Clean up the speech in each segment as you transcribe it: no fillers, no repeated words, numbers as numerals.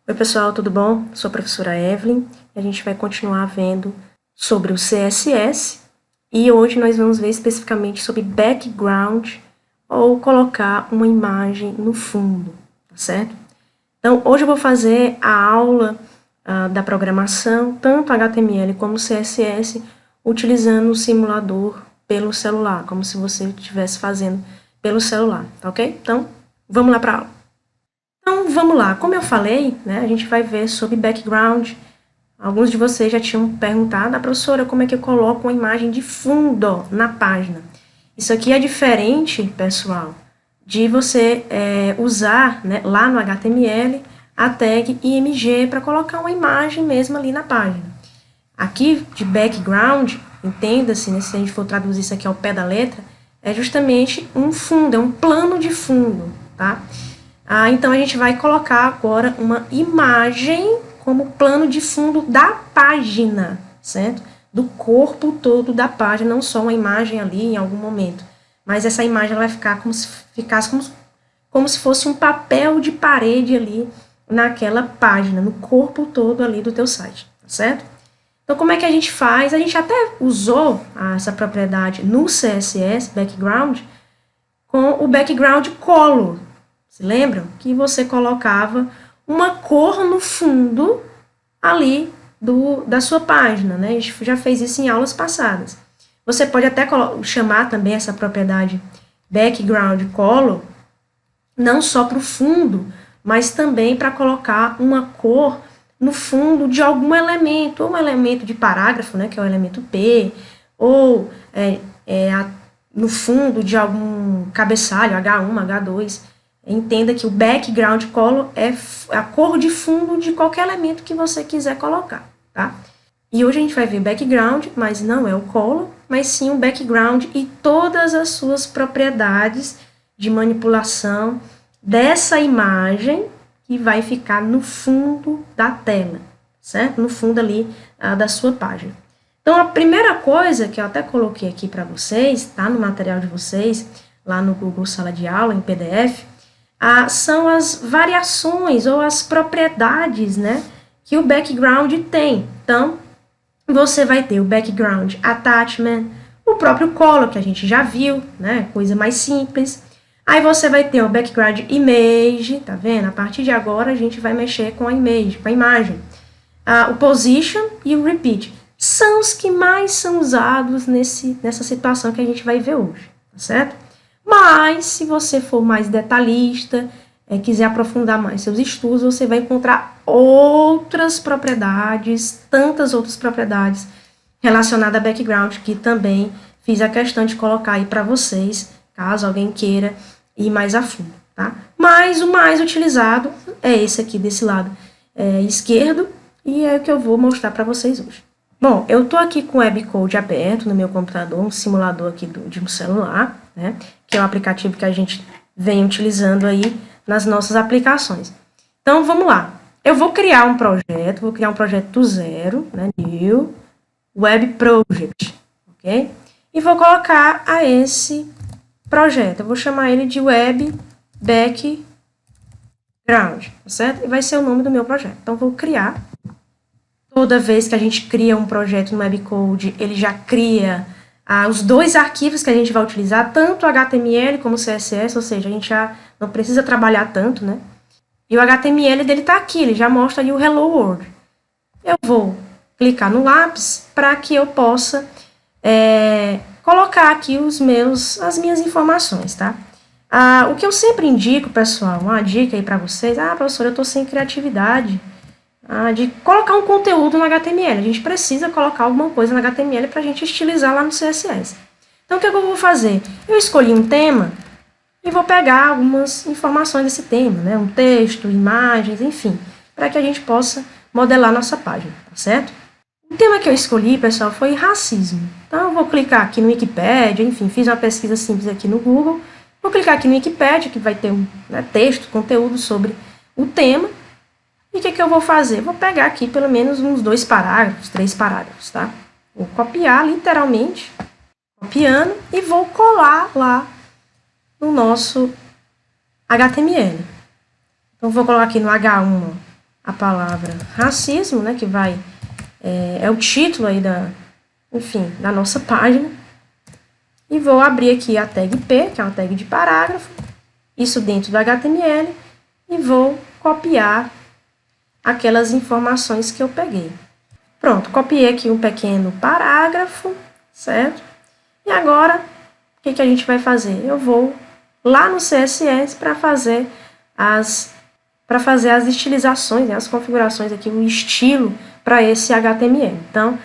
Oi pessoal, tudo bom? Sou a professora Evelyn e a gente vai continuar vendo sobre o CSS e hoje nós vamos ver especificamente sobre background ou colocar uma imagem no fundo, tá certo? Então hoje eu vou fazer a aula da programação, tanto HTML como CSS, utilizando o simulador pelo celular, como se você estivesse fazendo pelo celular, tá ok? Então vamos lá para a aula. Então, vamos lá. Como eu falei, né, a gente vai ver sobre background. Alguns de vocês já tinham perguntado, professora, como é que eu coloco uma imagem de fundo na página? Isso aqui é diferente, pessoal, de você usar, né, lá no HTML a tag img para colocar uma imagem mesmo ali na página. Aqui, de background, entenda-se, né, se a gente for traduzir isso aqui ao pé da letra, é justamente um fundo, é um plano de fundo, tá? Então, a gente vai colocar agora uma imagem como plano de fundo da página, certo? Do corpo todo da página, não só uma imagem ali em algum momento. Mas essa imagem ela vai ficar como se ficasse como se fosse um papel de parede ali naquela página, no corpo todo ali do teu site, tá certo? Então, como é que a gente faz? A gente até usou essa propriedade no CSS, background, com o background color. Se lembram? Que você colocava uma cor no fundo ali da sua página, né? A gente já fez isso em aulas passadas. Você pode até chamar também essa propriedade background color, não só para o fundo, mas também para colocar uma cor no fundo de algum elemento, ou um elemento de parágrafo, né, que é o elemento P, ou no fundo de algum cabeçalho, H1, H2, entenda que o background color é a cor de fundo de qualquer elemento que você quiser colocar, tá? E hoje a gente vai ver background, mas não é o color, mas sim o background e todas as suas propriedades de manipulação dessa imagem que vai ficar no fundo da tela, certo? No fundo ali da sua página. Então, a primeira coisa que eu até coloquei aqui para vocês, tá no material de vocês, lá no Google Sala de Aula, em PDF, são as variações ou as propriedades, né, que o background tem. Então, você vai ter o background attachment, o próprio color, que a gente já viu, né, coisa mais simples. Aí você vai ter o background image, tá vendo? A partir de agora a gente vai mexer com a image, com a imagem. O position e o repeat são os que mais são usados nessa situação que a gente vai ver hoje, tá certo? Mas, se você for mais detalhista, quiser aprofundar mais seus estudos, você vai encontrar outras propriedades, tantas outras propriedades relacionadas a background, que também fiz a questão de colocar aí para vocês, caso alguém queira ir mais a fundo, tá? Mas o mais utilizado é esse aqui desse lado esquerdo, e é o que eu vou mostrar para vocês hoje. Bom, eu estou aqui com o Webcode aberto no meu computador, um simulador aqui de um celular, né, que é o aplicativo que a gente vem utilizando aí nas nossas aplicações. Então, vamos lá. Eu vou criar um projeto do zero, né, New Web Project, ok? E vou colocar esse projeto, eu vou chamar ele de Web Background, tá certo? E vai ser o nome do meu projeto. Então, vou criar. Toda vez que a gente cria um projeto no Webcode, ele já cria os dois arquivos que a gente vai utilizar, tanto HTML como CSS, ou seja, a gente já não precisa trabalhar tanto, né? E o HTML dele está aqui, ele já mostra ali o Hello World. Eu vou clicar no lápis para que eu possa colocar aqui as minhas informações, tá? O que eu sempre indico, pessoal, uma dica aí para vocês, professora, eu estou sem criatividade, de colocar um conteúdo no HTML. A gente precisa colocar alguma coisa no HTML para a gente estilizar lá no CSS. Então, o que eu vou fazer? Eu escolhi um tema e vou pegar algumas informações desse tema, né? Um texto, imagens, enfim, para que a gente possa modelar nossa página, tá certo? O tema que eu escolhi, pessoal, foi racismo. Então, eu vou clicar aqui no Wikipedia, enfim, fiz uma pesquisa simples aqui no Google. Vou clicar aqui no Wikipedia, que vai ter texto, conteúdo sobre o tema. E o que eu vou fazer? Vou pegar aqui pelo menos uns 2 parágrafos, 3 parágrafos, tá? Vou copiar literalmente, copiando, e vou colar lá no nosso HTML. Então, vou colocar aqui no H1 a palavra racismo, né, que vai, é o título aí enfim, da nossa página. E vou abrir aqui a tag P, que é uma tag de parágrafo, isso dentro do HTML, e vou copiar aquelas informações que eu peguei. Pronto, copiei aqui um pequeno parágrafo, certo? E agora, o que a gente vai fazer? Eu vou lá no CSS para fazer as estilizações, né, as configurações aqui, o estilo para esse HTML. Então,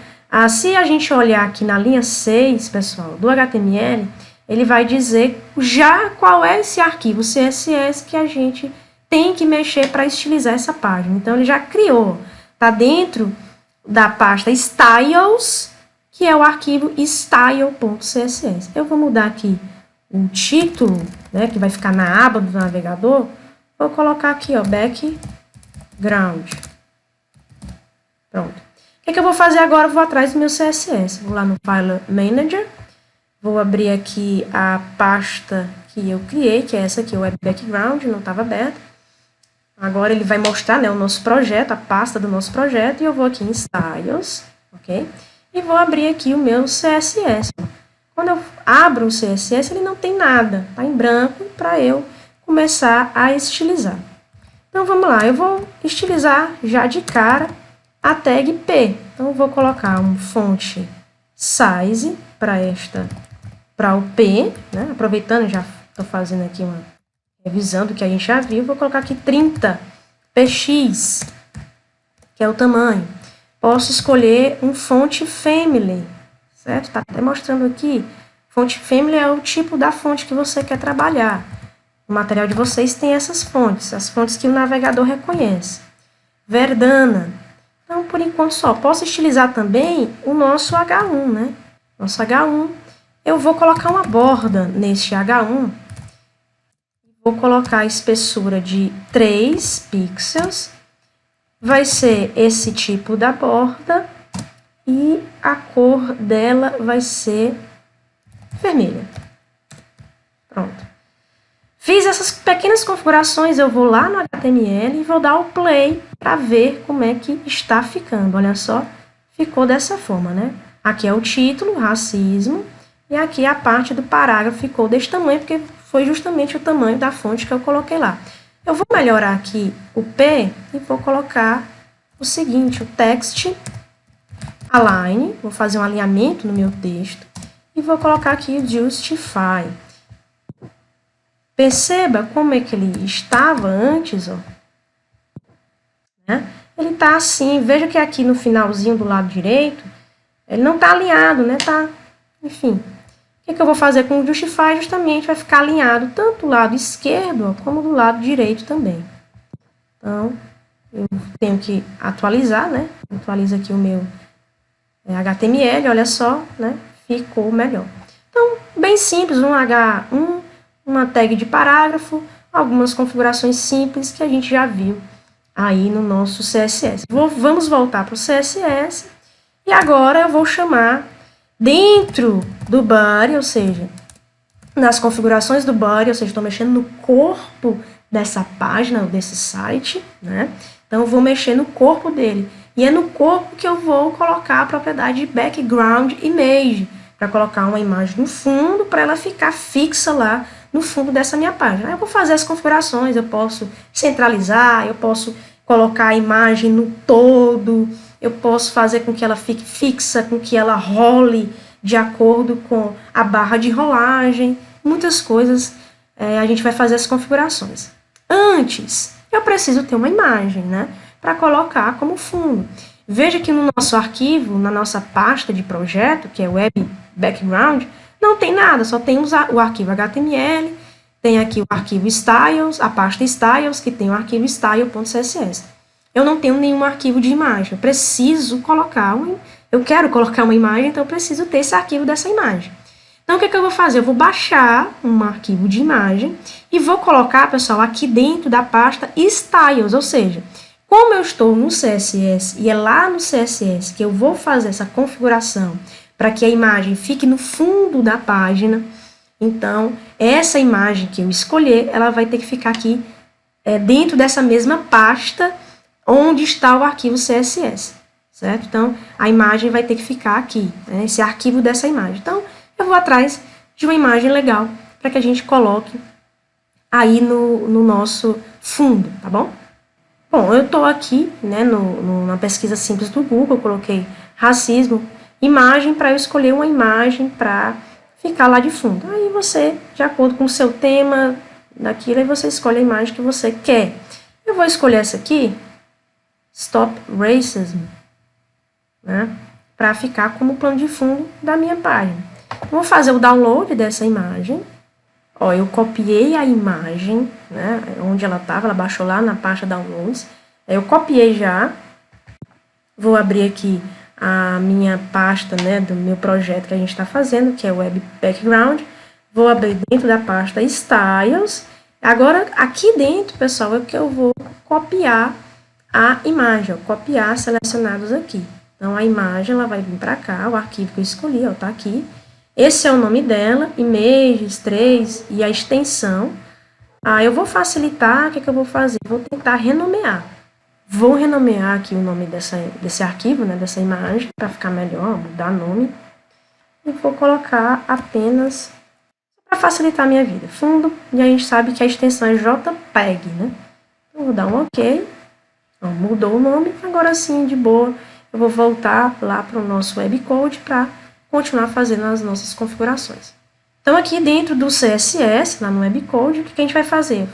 se a gente olhar aqui na linha 6, pessoal, do HTML, ele vai dizer já qual é esse arquivo CSS que a gente tem que mexer para estilizar essa página. Então, ele já criou, está dentro da pasta styles, que é o arquivo style.css. Eu vou mudar aqui o título, né, que vai ficar na aba do navegador. Vou colocar aqui, ó, background. Pronto. O que eu vou fazer agora? Eu vou atrás do meu CSS. Vou lá no File Manager. Vou abrir aqui a pasta que eu criei, que é essa aqui, o Web Background, não estava aberta. Agora ele vai mostrar, né, o nosso projeto, a pasta do nosso projeto. E eu vou aqui em Styles, ok? E vou abrir aqui o meu CSS. Quando eu abro o CSS, ele não tem nada, tá em branco, para eu começar a estilizar. Então, vamos lá, eu vou estilizar já de cara a tag P. Então, eu vou colocar um font size para o P, né? Aproveitando, já estou fazendo aqui uma revisão do que a gente já viu, vou colocar aqui 30 px, que é o tamanho. Posso escolher um font family, certo? Tá até mostrando aqui. Font family é o tipo da fonte que você quer trabalhar. O material de vocês tem essas fontes, as fontes que o navegador reconhece. Verdana. Então, por enquanto só. Posso estilizar também o nosso H1, né? Nosso H1. Eu vou colocar uma borda neste H1. Vou colocar a espessura de 3 pixels. Vai ser esse tipo da borda. E a cor dela vai ser vermelha. Pronto. Fiz essas pequenas configurações, eu vou lá no HTML e vou dar o play para ver como é que está ficando. Olha só, ficou dessa forma, né? Aqui é o título, racismo, e aqui a parte do parágrafo ficou desse tamanho, porque foi justamente o tamanho da fonte que eu coloquei lá. Eu vou melhorar aqui o P e vou colocar o seguinte, o text align, vou fazer um alinhamento no meu texto, e vou colocar aqui o justify. Perceba como é que ele estava antes, ó. Né? Ele está assim, veja que aqui no finalzinho do lado direito, ele não está alinhado, né? Tá, enfim. O que eu vou fazer com o Justify? Justamente vai ficar alinhado tanto do lado esquerdo, ó, como do lado direito também. Então, eu tenho que atualizar, né? Atualiza aqui o meu HTML, olha só, né? Ficou melhor. Então, bem simples, um H1, uma tag de parágrafo, algumas configurações simples que a gente já viu aí no nosso CSS. Vamos voltar para o CSS e agora eu vou chamar dentro do body, ou seja, nas configurações do body, ou seja, estou mexendo no corpo dessa página, desse site, né? Então, eu vou mexer no corpo dele. E é no corpo que eu vou colocar a propriedade de background image, para colocar uma imagem no fundo, para ela ficar fixa lá no fundo dessa minha página. Eu vou fazer as configurações, eu posso centralizar, eu posso colocar a imagem no todo, eu posso fazer com que ela fique fixa, com que ela role de acordo com a barra de rolagem, muitas coisas a gente vai fazer as configurações. Antes, eu preciso ter uma imagem, né, para colocar como fundo. Veja que no nosso arquivo, na nossa pasta de projeto, que é Web Background, não tem nada, só tem o arquivo HTML, tem aqui o arquivo styles, a pasta styles, que tem o arquivo style.css. Eu não tenho nenhum arquivo de imagem, eu preciso colocar eu quero colocar uma imagem, então eu preciso ter esse arquivo dessa imagem. Então, o que eu vou fazer? Eu vou baixar um arquivo de imagem e vou colocar, pessoal, aqui dentro da pasta styles, ou seja, como eu estou no CSS e é lá no CSS que eu vou fazer essa configuração para que a imagem fique no fundo da página, então, essa imagem que eu escolher, ela vai ter que ficar aqui dentro dessa mesma pasta onde está o arquivo CSS, certo? Então, a imagem vai ter que ficar aqui, né? Esse arquivo dessa imagem. Então, eu vou atrás de uma imagem legal para que a gente coloque aí no nosso fundo, tá bom? Bom, eu estou aqui, né, na pesquisa simples do Google, eu coloquei racismo, imagem, para eu escolher uma imagem para ficar lá de fundo. Aí você, de acordo com o seu tema daquilo, aí você escolhe a imagem que você quer. Eu vou escolher essa aqui, Stop Racism, né, para ficar como plano de fundo da minha página. Vou fazer o download dessa imagem. Ó, eu copiei a imagem, né, onde ela estava, ela baixou lá na pasta Downloads. Eu copiei já. Vou abrir aqui a minha pasta, né, do meu projeto que a gente está fazendo, que é o Web Background. Vou abrir dentro da pasta Styles. Agora, aqui dentro, pessoal, é que eu vou copiar a imagem, ó, copiar selecionados aqui. Então, a imagem, ela vai vir para cá, o arquivo que eu escolhi, ó, tá aqui. Esse é o nome dela, Images 3 e a extensão. Eu vou facilitar, o que eu vou fazer? Vou tentar renomear. Vou renomear aqui o nome desse arquivo, né, dessa imagem, para ficar melhor, mudar nome. E vou colocar apenas, para facilitar a minha vida, fundo, e a gente sabe que a extensão é JPEG, né? Então, vou dar um OK. Ó, mudou o nome, agora sim, de boa, eu vou voltar lá para o nosso webcode para continuar fazendo as nossas configurações. Então, aqui dentro do CSS, lá no webcode, o que a gente vai fazer?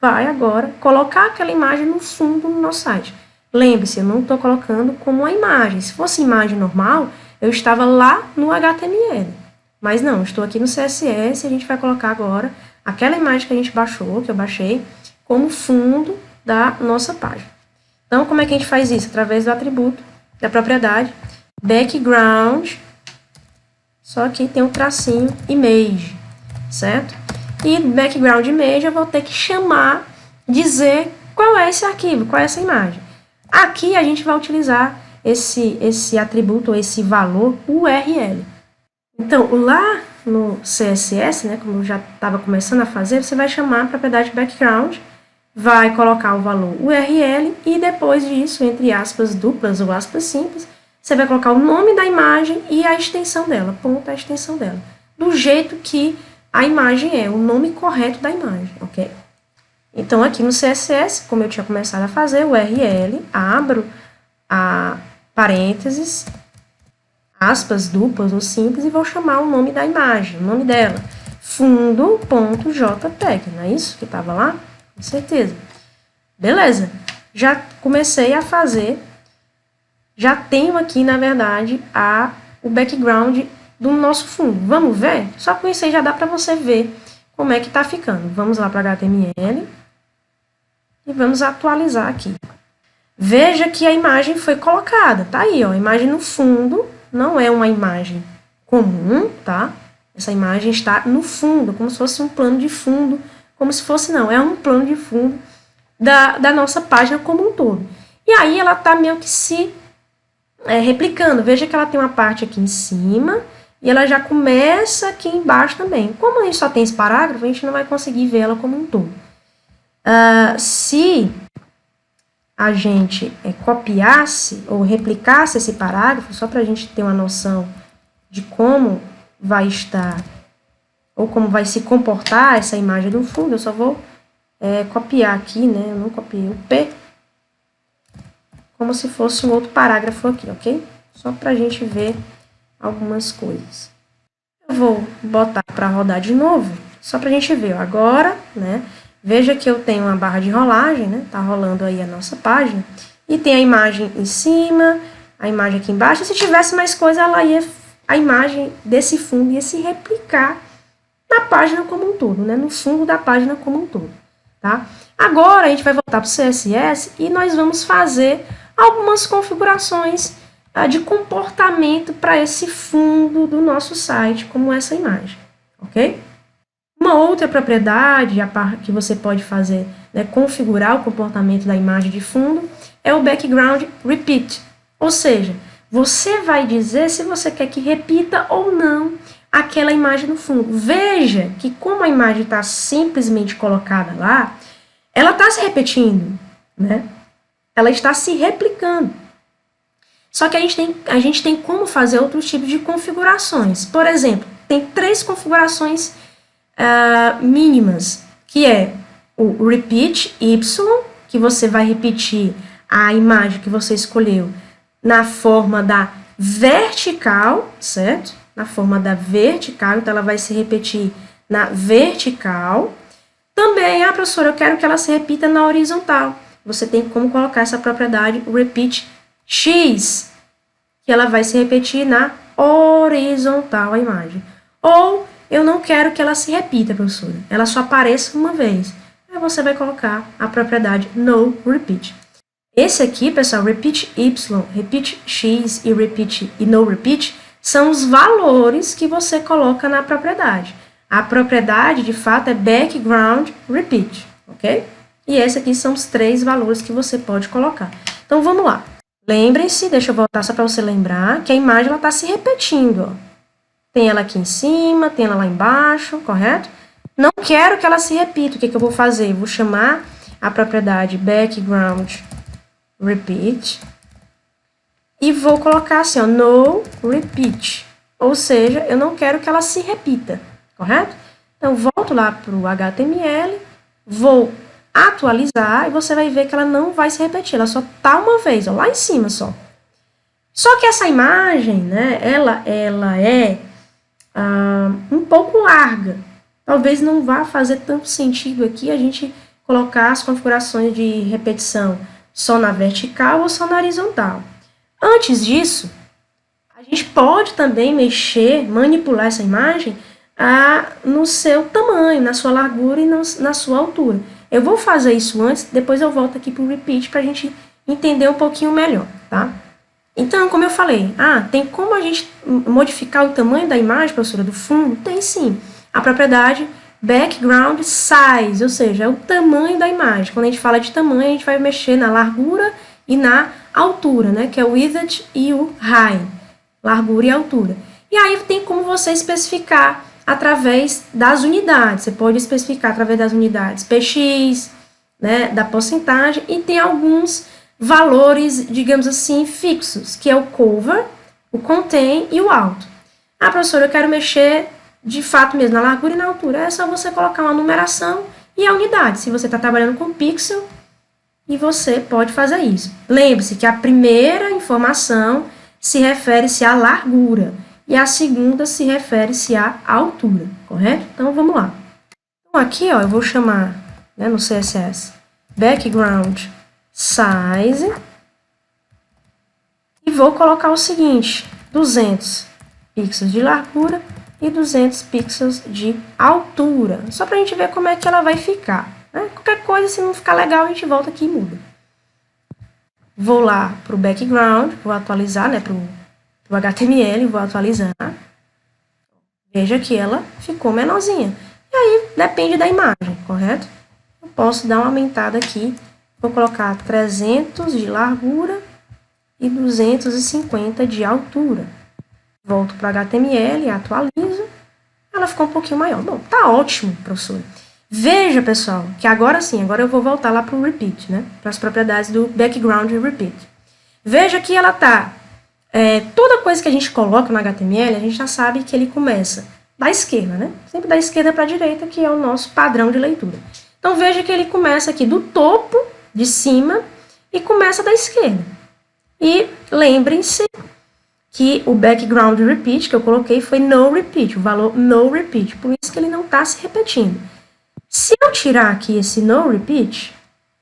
Vai agora colocar aquela imagem no fundo do nosso site. Lembre-se, eu não estou colocando como uma imagem. Se fosse imagem normal, eu estava lá no HTML. Mas não, estou aqui no CSS e a gente vai colocar agora aquela imagem que a gente baixou, que eu baixei, como fundo da nossa página. Então, como é que a gente faz isso? Através do atributo da propriedade background, só que tem um tracinho image, certo? E background image eu vou ter que chamar, dizer qual é esse arquivo, qual é essa imagem. Aqui a gente vai utilizar esse atributo, esse valor URL. Então, lá no CSS, né, como eu já estava começando a fazer, você vai chamar a propriedade background, vai colocar o valor URL e depois disso, entre aspas duplas ou aspas simples, você vai colocar o nome da imagem e a extensão dela, ponto, a extensão dela, do jeito que a imagem é, o nome correto da imagem, ok? Então, aqui no CSS, como eu tinha começado a fazer, URL, abro a parênteses, aspas duplas ou simples, e vou chamar o nome da imagem, o nome dela, fundo.jpg, não é isso que estava lá? Com certeza. Beleza, já comecei a fazer, já tenho aqui, na verdade, o background do nosso fundo. Vamos ver? Só com isso aí já dá para você ver como é que está ficando. Vamos lá para HTML e vamos atualizar aqui. Veja que a imagem foi colocada, tá aí, ó, a imagem no fundo, não é uma imagem comum, tá? Essa imagem está no fundo, como se fosse um plano de fundo, como se fosse, não, é um plano de fundo da nossa página como um todo. E aí ela está meio que se replicando. Veja que ela tem uma parte aqui em cima e ela já começa aqui embaixo também. Como a gente só tem esse parágrafo, a gente não vai conseguir ver ela como um todo. Se a gente copiasse ou replicasse esse parágrafo, só para a gente ter uma noção de como vai estar, ou como vai se comportar essa imagem do fundo, eu só vou copiar aqui, né? Eu não copiei o P, como se fosse um outro parágrafo aqui, ok? Só para a gente ver algumas coisas. Eu vou botar para rodar de novo, só para a gente ver, ó, agora, né? Veja que eu tenho uma barra de rolagem, né? Tá rolando aí a nossa página. E tem a imagem em cima, a imagem aqui embaixo. E se tivesse mais coisa, a imagem desse fundo ia se replicar na página como um todo, né? No fundo da página como um todo, tá? Agora a gente vai voltar para o CSS e nós vamos fazer algumas configurações de comportamento para esse fundo do nosso site, como essa imagem, ok? Uma outra propriedade que você pode fazer, né, configurar o comportamento da imagem de fundo, é o background repeat. Ou seja, você vai dizer se você quer que repita ou não aquela imagem no fundo. Veja que como a imagem está simplesmente colocada lá, ela está se repetindo, né? ela está se replicando. Só que a gente tem como fazer outros tipos de configurações. Por exemplo, tem 3 configurações mínimas, que é o repeat Y, que você vai repetir a imagem que você escolheu na forma da vertical, certo? Na forma da vertical, então ela vai se repetir na vertical. Também, professora, eu quero que ela se repita na horizontal. Você tem como colocar essa propriedade repeat X, que ela vai se repetir na horizontal a imagem. Ou eu não quero que ela se repita, professora, ela só apareça uma vez. Aí você vai colocar a propriedade no repeat. Esse aqui, pessoal, repeat Y, repeat X e no repeat, são os valores que você coloca na propriedade. A propriedade, de fato, é background repeat, ok? E esses aqui são os 3 valores que você pode colocar. Então, vamos lá. Lembrem-se, deixa eu voltar só para você lembrar, que a imagem está se repetindo. Ó. Tem ela aqui em cima, tem ela lá embaixo, correto? Não quero que ela se repita. O que eu vou fazer? Eu vou chamar a propriedade background repeat e vou colocar assim, ó, no repeat. Ou seja, eu não quero que ela se repita, correto? Então, volto lá para o HTML, vou atualizar e você vai ver que ela não vai se repetir, ela só tá uma vez, ó, lá em cima só. Só que essa imagem, né, ela é um pouco larga. Talvez não vá fazer tanto sentido aqui a gente colocar as configurações de repetição só na vertical ou só na horizontal. Antes disso, a gente pode também manipular essa imagem no seu tamanho, na sua largura e na sua altura. Eu vou fazer isso antes, depois eu volto aqui para o repeat para a gente entender um pouquinho melhor, tá? Então, como eu falei, tem como a gente modificar o tamanho da imagem, professora, do fundo? Tem sim. A propriedade background size, ou seja, é o tamanho da imagem. Quando a gente fala de tamanho, a gente vai mexer na largura e na altura, né? Que é o width e o height, largura e altura. E aí tem como você especificar através das unidades. Você pode especificar através das unidades px, né, da porcentagem, e tem alguns valores, digamos assim, fixos, que é o cover, o contain e o alto. Professora, eu quero mexer de fato mesmo na largura e na altura. É só você colocar uma numeração e a unidade, se você está trabalhando com pixel, e você pode fazer isso. Lembre-se que a primeira informação se refere-se à largura, e a segunda se refere-se à altura, correto? Então, vamos lá. Então, aqui, ó, eu vou chamar, né, no CSS, background size, e vou colocar o seguinte, 200 pixels de largura e 200 pixels de altura, só para a gente ver como é que ela vai ficar. Né? Qualquer coisa, se não ficar legal, a gente volta aqui e muda. Vou lá para o background, vou atualizar, né, para o HTML, vou atualizar. Veja que ela ficou menorzinha. E aí, depende da imagem, correto? Eu posso dar uma aumentada aqui. Vou colocar 300 de largura e 250 de altura. Volto para o HTML, atualizo. Ela ficou um pouquinho maior. Bom, tá ótimo, professor. Veja, pessoal, que agora sim, agora eu vou voltar lá para o repeat, né? Para as propriedades do background repeat. Veja que ela tá... toda coisa que a gente coloca no HTML, a gente já sabe que ele começa da esquerda, né? Sempre da esquerda para a direita, que é o nosso padrão de leitura. Então, veja que ele começa aqui do topo, de cima, e começa da esquerda. E lembrem-se que o background repeat que eu coloquei foi no repeat, o valor no repeat, por isso que ele não está se repetindo. Se eu tirar aqui esse no repeat,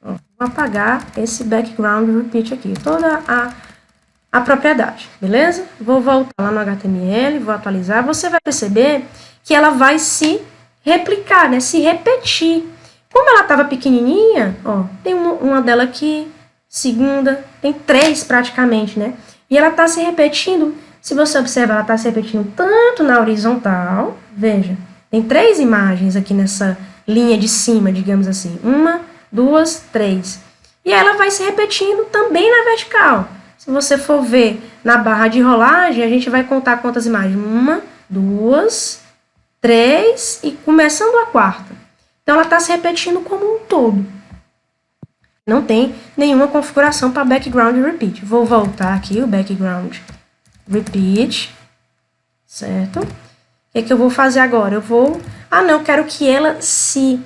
ó, vou apagar esse background repeat aqui, toda a propriedade, beleza? Vou voltar lá no HTML, vou atualizar, você vai perceber que ela vai se replicar, né? Se repetir. Como ela estava pequenininha, ó, tem uma dela aqui, segunda, tem 3 praticamente, né? E ela está se repetindo, se você observar, ela está se repetindo tanto na horizontal, veja, tem 3 imagens aqui nessa linha de cima, digamos assim, 1, 2, 3. E ela vai se repetindo também na vertical. Se você for ver na barra de rolagem, a gente vai contar quantas imagens? 1, 2, 3 e começando a 4ª. Então, ela está se repetindo como um todo. Não tem nenhuma configuração para background repeat. Vou voltar aqui, o background repeat, certo? O que é que eu vou fazer agora? Eu vou... Ah, não, eu quero que ela se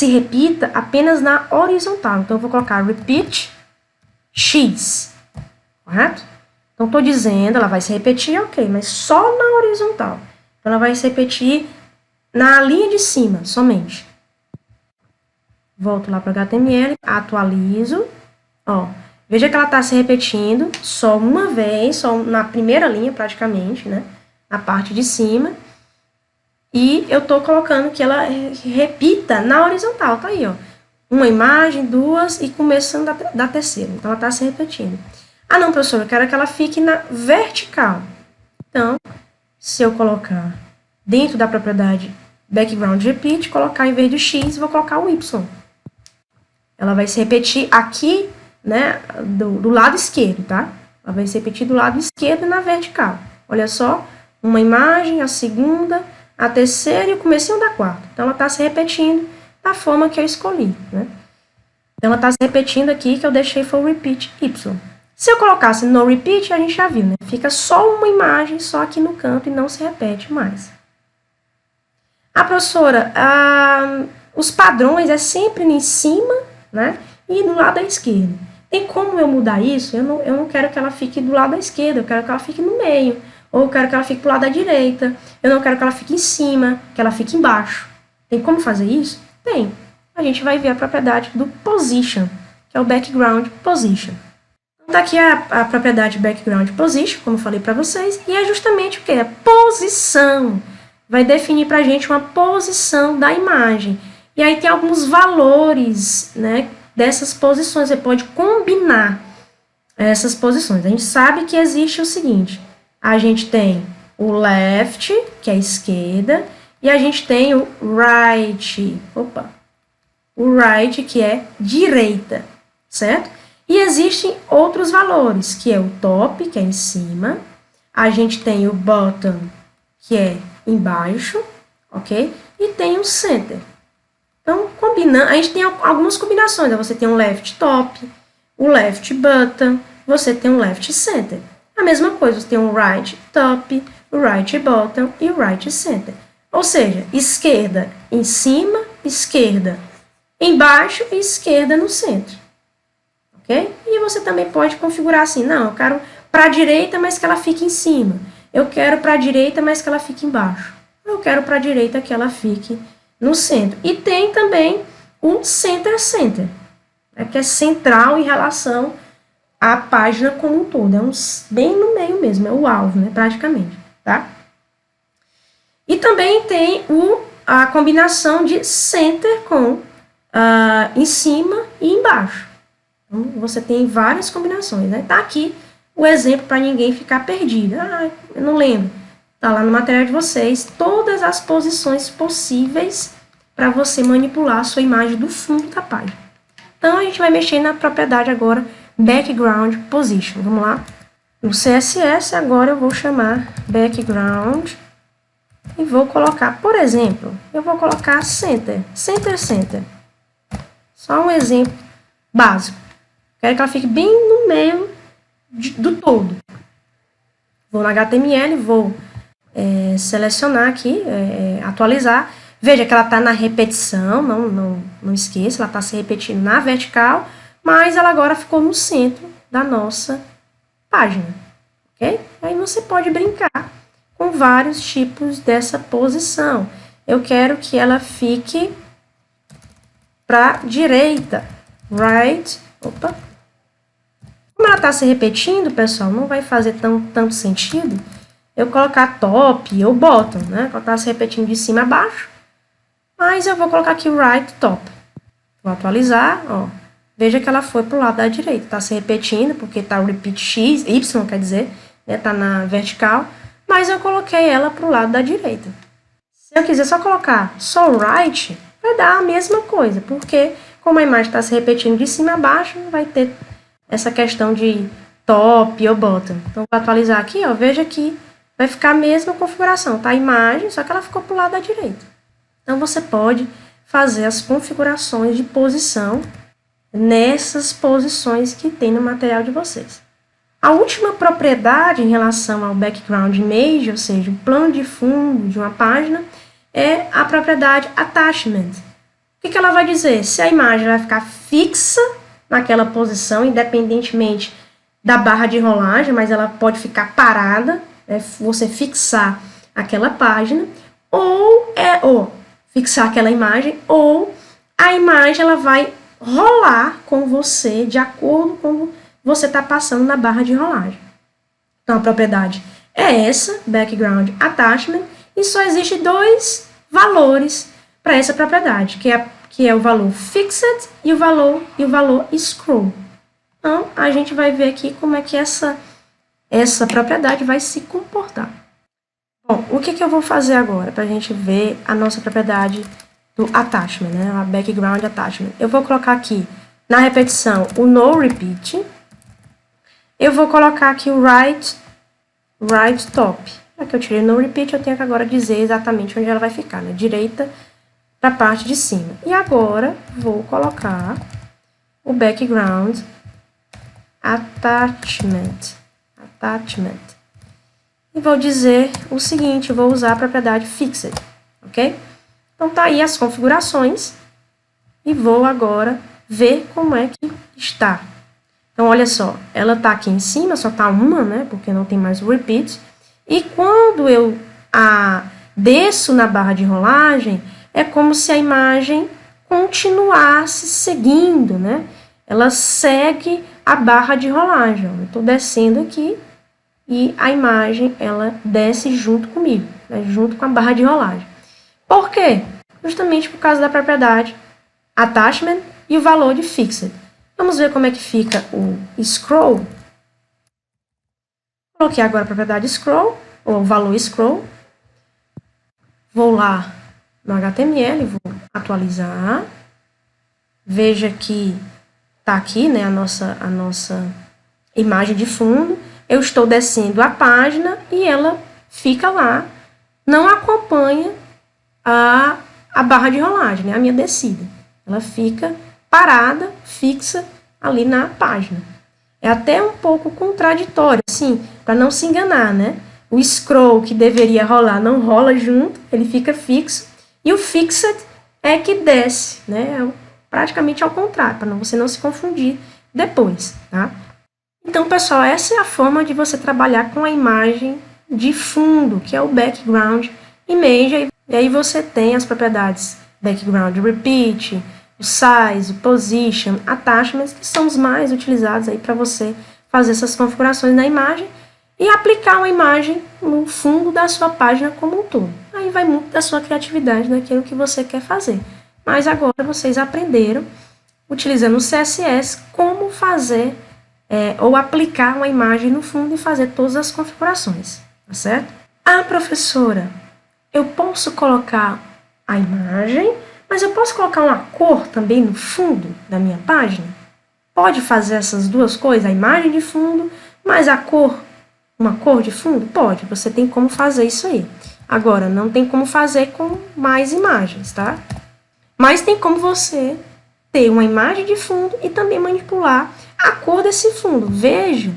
repita apenas na horizontal. Então, eu vou colocar repeat X, correto? Então, estou dizendo, ela vai se repetir, ok, mas só na horizontal. Então, ela vai se repetir na linha de cima, somente. Volto lá para o HTML, atualizo, ó. Veja que ela está se repetindo só uma vez, só na primeira linha, praticamente, né? Na parte de cima. E eu estou colocando que ela repita na horizontal, tá aí, ó. Uma imagem, duas e começando da terceira. Então, ela está se repetindo. Ah, não, professor, eu quero que ela fique na vertical. Então, se eu colocar dentro da propriedade background repeat, colocar em vez de X, vou colocar o Y. Ela vai se repetir aqui, né, do lado esquerdo, tá? Ela vai se repetir do lado esquerdo e na vertical. Olha só, uma imagem, a segunda, a terceira e o comecinho da quarta. Então, ela está se repetindo da forma que eu escolhi, né? Então, ela está se repetindo aqui, que eu deixei foi o repeat Y. Se eu colocasse no repeat, a gente já viu, né? Fica só uma imagem, só aqui no canto e não se repete mais. Ah, professora, os padrões é sempre em cima, né? E do lado da esquerda. Tem como eu mudar isso? Eu não quero que ela fique do lado da esquerda, eu quero que ela fique no meio. Ou eu quero que ela fique do lado da direita. Eu não quero que ela fique em cima, que ela fique embaixo. Tem como fazer isso? Tem. A gente vai ver a propriedade do position, que é o background position. Então, tá aqui a propriedade background position, como eu falei para vocês, e é justamente o que? A posição. Vai definir para a gente uma posição da imagem. E aí tem alguns valores, né, dessas posições. Você pode combinar essas posições. A gente sabe que existe o seguinte. A gente tem o left, que é a esquerda, e a gente tem o right. O right, que é direita, certo? E existem outros valores, que é o top, que é em cima. A gente tem o bottom, que é embaixo, ok? E tem o center. Então, combinando, a gente tem algumas combinações. Você tem um left top, o left bottom, você tem um left center. A mesma coisa, você tem um right top, o right bottom e o right center. Ou seja, esquerda em cima, esquerda embaixo e esquerda no centro. Ok? E você também pode configurar assim, não, eu quero para a direita, mas que ela fique em cima. Eu quero para a direita, mas que ela fique embaixo. Eu quero para a direita que ela fique no centro. E tem também o center, né, que é central em relação à página como um todo. É bem no meio mesmo, é o alvo, né, praticamente. Tá? E também tem a combinação de center com em cima e embaixo. Então, você tem várias combinações. Né? Tá aqui o exemplo para ninguém ficar perdido. Eu não lembro. Tá lá no material de vocês todas as posições possíveis para você manipular a sua imagem do fundo da página. Então, a gente vai mexer na propriedade agora background position. Vamos lá. No CSS, agora eu vou chamar background e vou colocar, por exemplo, eu vou colocar center. Só um exemplo básico. Quero que ela fique bem no meio do todo. Vou no HTML, vou selecionar aqui, atualizar. Veja que ela está na repetição, não esqueça, ela está se repetindo na vertical, mas ela agora ficou no centro da nossa página. Ok? Aí você pode brincar com vários tipos dessa posição. Eu quero que ela fique para a direita. Right. Como ela está se repetindo, pessoal, não vai fazer tanto sentido eu colocar top ou bottom, né? Ela está se repetindo de cima a baixo. Mas eu vou colocar aqui right top. Vou atualizar, ó. Veja que ela foi para o lado da direita. Está se repetindo, porque está o repeat X, Y, quer dizer, né? Está na vertical. Mas eu coloquei ela para o lado da direita. Se eu quiser só colocar só right, vai dar a mesma coisa. Porque, como a imagem está se repetindo de cima a baixo, não vai ter essa questão de top ou bottom. Então, vou atualizar aqui, ó. Veja que vai ficar a mesma configuração. Tá a imagem, só que ela ficou para o lado da direita. Então, você pode fazer as configurações de posição nessas posições que tem no material de vocês. A última propriedade em relação ao background image, ou seja, o plano de fundo de uma página, é a propriedade attachment. O que ela vai dizer? Se a imagem vai ficar fixa naquela posição, independentemente da barra de rolagem, mas ela pode ficar parada, né, você fixar aquela página, ou fixar aquela imagem, ou a imagem ela vai rolar com você de acordo com você está passando na barra de rolagem. Então, a propriedade é essa, background attachment, e só existe dois valores para essa propriedade, que é o valor fixed e o valor scroll. Então, a gente vai ver aqui como é que essa propriedade vai se comportar. Bom, o que eu vou fazer agora para a gente ver a nossa propriedade do attachment, né? A background attachment. Eu vou colocar aqui na repetição o no repeat. Eu vou colocar aqui o right top. Já que eu tirei no repeat, eu tenho que agora dizer exatamente onde ela vai ficar, né? Direita para a parte de cima. E agora vou colocar o background attachment. E vou dizer o seguinte, eu vou usar a propriedade fixed, ok? Então, tá aí as configurações e vou agora ver como é que está. Então, olha só, ela tá aqui em cima, só tá uma, né, porque não tem mais o repeat. E quando eu desço na barra de rolagem, é como se a imagem continuasse seguindo, né? Ela segue a barra de rolagem. Eu tô descendo aqui e a imagem, ela desce junto comigo, né, junto com a barra de rolagem. Por quê? Justamente por causa da propriedade attachment e o valor de fixed. Vamos ver como é que fica o scroll. Coloquei agora a propriedade scroll, ou o valor scroll. Vou lá no HTML, vou atualizar. Veja que está aqui, né, a nossa imagem de fundo. Eu estou descendo a página e ela fica lá, não acompanha a barra de rolagem, né, a minha descida. Ela fica parada, fixa ali na página. É até um pouco contraditório, assim, para não se enganar, né? O scroll que deveria rolar não rola junto, ele fica fixo. E o fixed é que desce, né? Praticamente ao contrário, para você não se confundir depois, tá? Então, pessoal, essa é a forma de você trabalhar com a imagem de fundo, que é o background image. E aí você tem as propriedades background repeat, o size, o position, attachments, que são os mais utilizados aí para você fazer essas configurações na imagem e aplicar uma imagem no fundo da sua página como um todo. Aí vai muito da sua criatividade, daquilo que você quer fazer. Mas agora vocês aprenderam, utilizando o CSS, como fazer ou aplicar uma imagem no fundo e fazer todas as configurações, tá certo? Ah, professora, eu posso colocar a imagem, mas eu posso colocar uma cor também no fundo da minha página? Pode fazer essas duas coisas, a imagem de fundo, mais a cor, uma cor de fundo? Pode, você tem como fazer isso aí. Agora, não tem como fazer com mais imagens, tá? Mas tem como você ter uma imagem de fundo e também manipular a cor desse fundo. Veja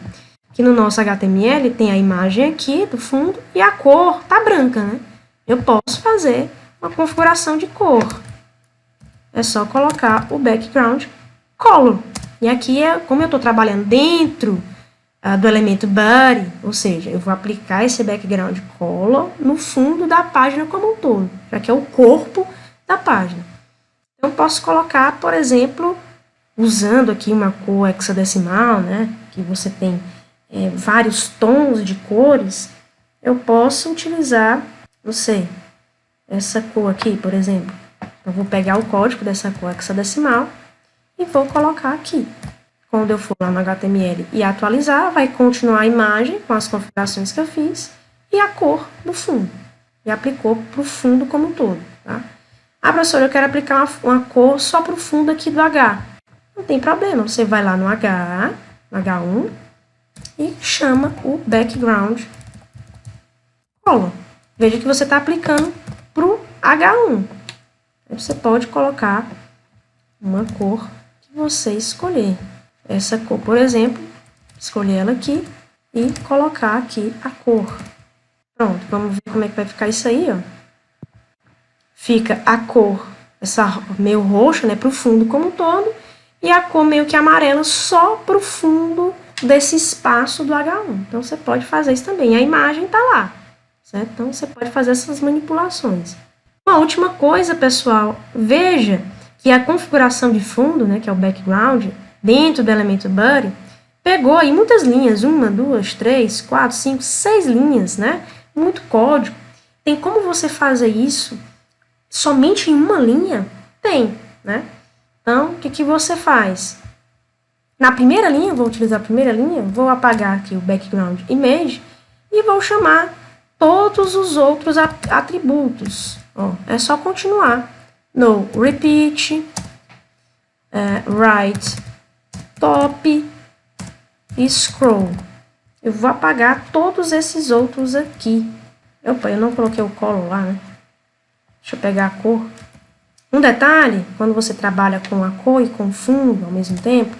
que no nosso HTML tem a imagem aqui do fundo e a cor tá branca, né? Eu posso fazer uma configuração de cor. É só colocar o background color. E aqui, como eu estou trabalhando dentro do elemento body, ou seja, eu vou aplicar esse background color no fundo da página como um todo, já que é o corpo da página. Então, eu posso colocar, por exemplo, usando aqui uma cor hexadecimal, né, que você tem vários tons de cores, eu posso utilizar, não sei, essa cor aqui, por exemplo. Eu vou pegar o código dessa cor hexadecimal e vou colocar aqui. Quando eu for lá no HTML e atualizar, vai continuar a imagem com as configurações que eu fiz e a cor do fundo. E aplicou para o fundo como um todo, tá? Ah, professora, eu quero aplicar uma cor só para o fundo aqui do H. Não tem problema, você vai lá no H1, e chama o background color. Veja que você está aplicando para o H1. Aí você pode colocar uma cor que você escolher. Essa cor, por exemplo, escolher ela aqui e colocar aqui a cor. Pronto, vamos ver como é que vai ficar isso aí, ó. Fica a cor, essa meio roxa, né, para o fundo como um todo, e a cor meio que amarela só para o fundo desse espaço do H1. Então, você pode fazer isso também. A imagem está lá, certo? Então, você pode fazer essas manipulações. Uma última coisa, pessoal, veja que a configuração de fundo, né, que é o background, dentro do elemento Body, pegou aí muitas linhas, 1, 2, 3, 4, 5, 6 linhas, né? Muito código. Tem como você fazer isso somente em uma linha? Tem, né? Então, o que você faz? Na primeira linha, vou utilizar a primeira linha, vou apagar aqui o background image e vou chamar todos os outros atributos. Ó, é só continuar. No repeat, right, top e scroll. Eu vou apagar todos esses outros aqui. Opa, eu não coloquei o color lá, né? Deixa eu pegar a cor. Um detalhe, quando você trabalha com a cor e com o fundo ao mesmo tempo,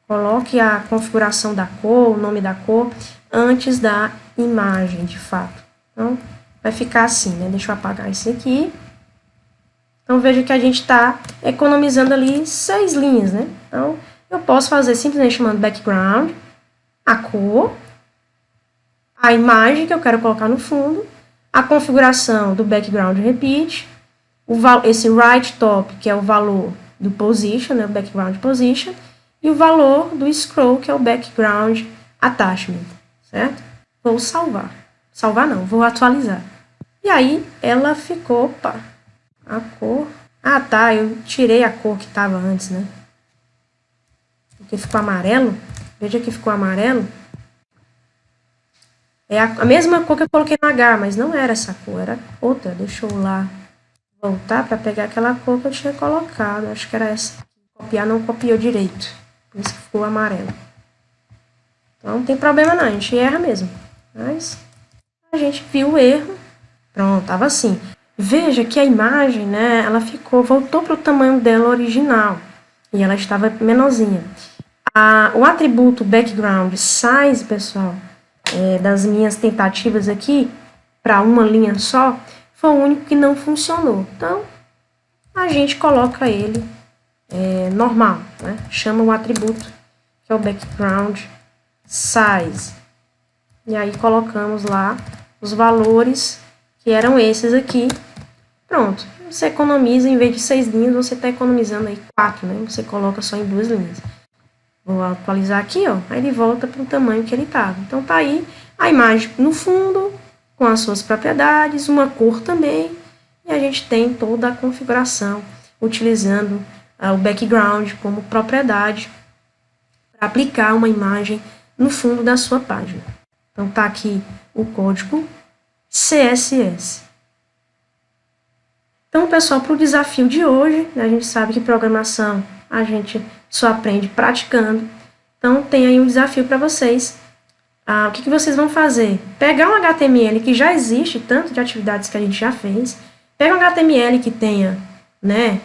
coloque a configuração da cor, o nome da cor, antes da imagem, de fato. Então, vai ficar assim, né? Deixa eu apagar esse aqui. Então, veja que a gente está economizando ali 6 linhas, né? Então, eu posso fazer simplesmente chamando background, a cor, a imagem que eu quero colocar no fundo, a configuração do background repeat, esse right top, que é o valor do position, né, o background position, e o valor do scroll, que é o background attachment, certo? Vou salvar. Salvar não, vou atualizar. E aí, ela ficou, opa, a cor... Ah, tá, eu tirei a cor que estava antes, né? Porque ficou amarelo. Veja que ficou amarelo. É a mesma cor que eu coloquei no H, mas não era essa cor, era outra. Deixa eu lá voltar para pegar aquela cor que eu tinha colocado. Acho que era essa. Copiar não copiou direito. Por isso que ficou amarelo. Então não tem problema não, a gente erra mesmo. Mas a gente viu o erro. Pronto, estava assim. Veja que a imagem, né, ela voltou para o tamanho dela original. E ela estava menorzinha. O atributo background size, pessoal, das minhas tentativas aqui, para uma linha só, foi o único que não funcionou. Então, a gente coloca ele normal, né? Chama o atributo, que é o background size. E aí colocamos lá os valores, que eram esses aqui. Pronto. Você economiza, em vez de 6 linhas, você está economizando aí 4, né? Você coloca só em 2 linhas. Vou atualizar aqui, ó. Aí ele volta para o tamanho que ele estava. Então, tá aí a imagem no fundo, com as suas propriedades, uma cor também. E a gente tem toda a configuração, utilizando o background como propriedade para aplicar uma imagem no fundo da sua página. Então, tá aqui o código CSS. Então, pessoal, para o desafio de hoje, né, a gente sabe que programação a gente só aprende praticando. Então, tem aí um desafio para vocês. O que vocês vão fazer? Pegar um HTML que já existe, tanto de atividades que a gente já fez, pega um HTML que tenha, né,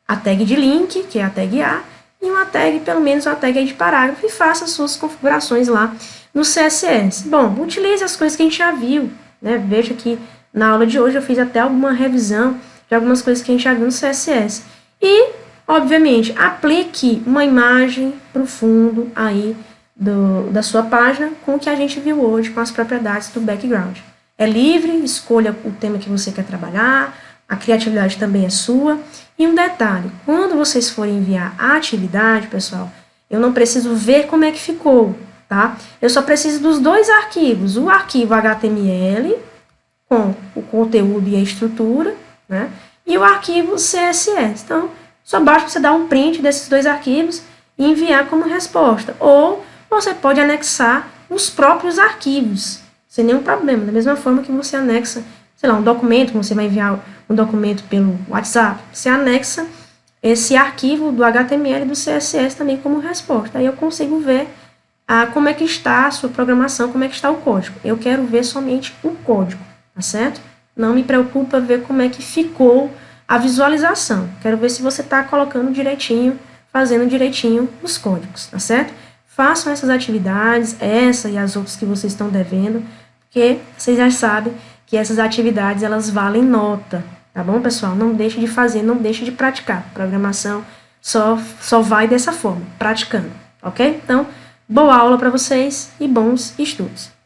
a tag de link, que é a tag A, e uma tag, pelo menos uma tag aí de parágrafo, e faça as suas configurações lá no CSS. Bom, utilize as coisas que a gente já viu, né? Veja que na aula de hoje eu fiz até alguma revisão de algumas coisas que a gente já viu no CSS. E, obviamente, aplique uma imagem para o fundo aí da sua página com o que a gente viu hoje, com as propriedades do background. É livre, escolha o tema que você quer trabalhar, a criatividade também é sua. E um detalhe, quando vocês forem enviar a atividade, pessoal, eu não preciso ver como é que ficou, tá? Eu só preciso dos 2 arquivos, o arquivo HTML, com o conteúdo e a estrutura, né? E o arquivo CSS. Então, só basta você dar um print desses 2 arquivos e enviar como resposta. Ou você pode anexar os próprios arquivos, sem nenhum problema. Da mesma forma que você anexa, sei lá, um documento, você vai enviar um documento pelo WhatsApp, você anexa esse arquivo do HTML e do CSS também como resposta. Aí eu consigo ver como é que está a sua programação, como é que está o código. Eu quero ver somente o código, tá certo? Não me preocupa ver como é que ficou a visualização. Quero ver se você está colocando direitinho, fazendo direitinho os códigos, tá certo? Façam essas atividades, essa e as outras que vocês estão devendo, porque vocês já sabem que essas atividades, elas valem nota, tá bom, pessoal? Não deixe de fazer, não deixe de praticar. Programação só vai dessa forma, praticando, ok? Então, boa aula para vocês e bons estudos!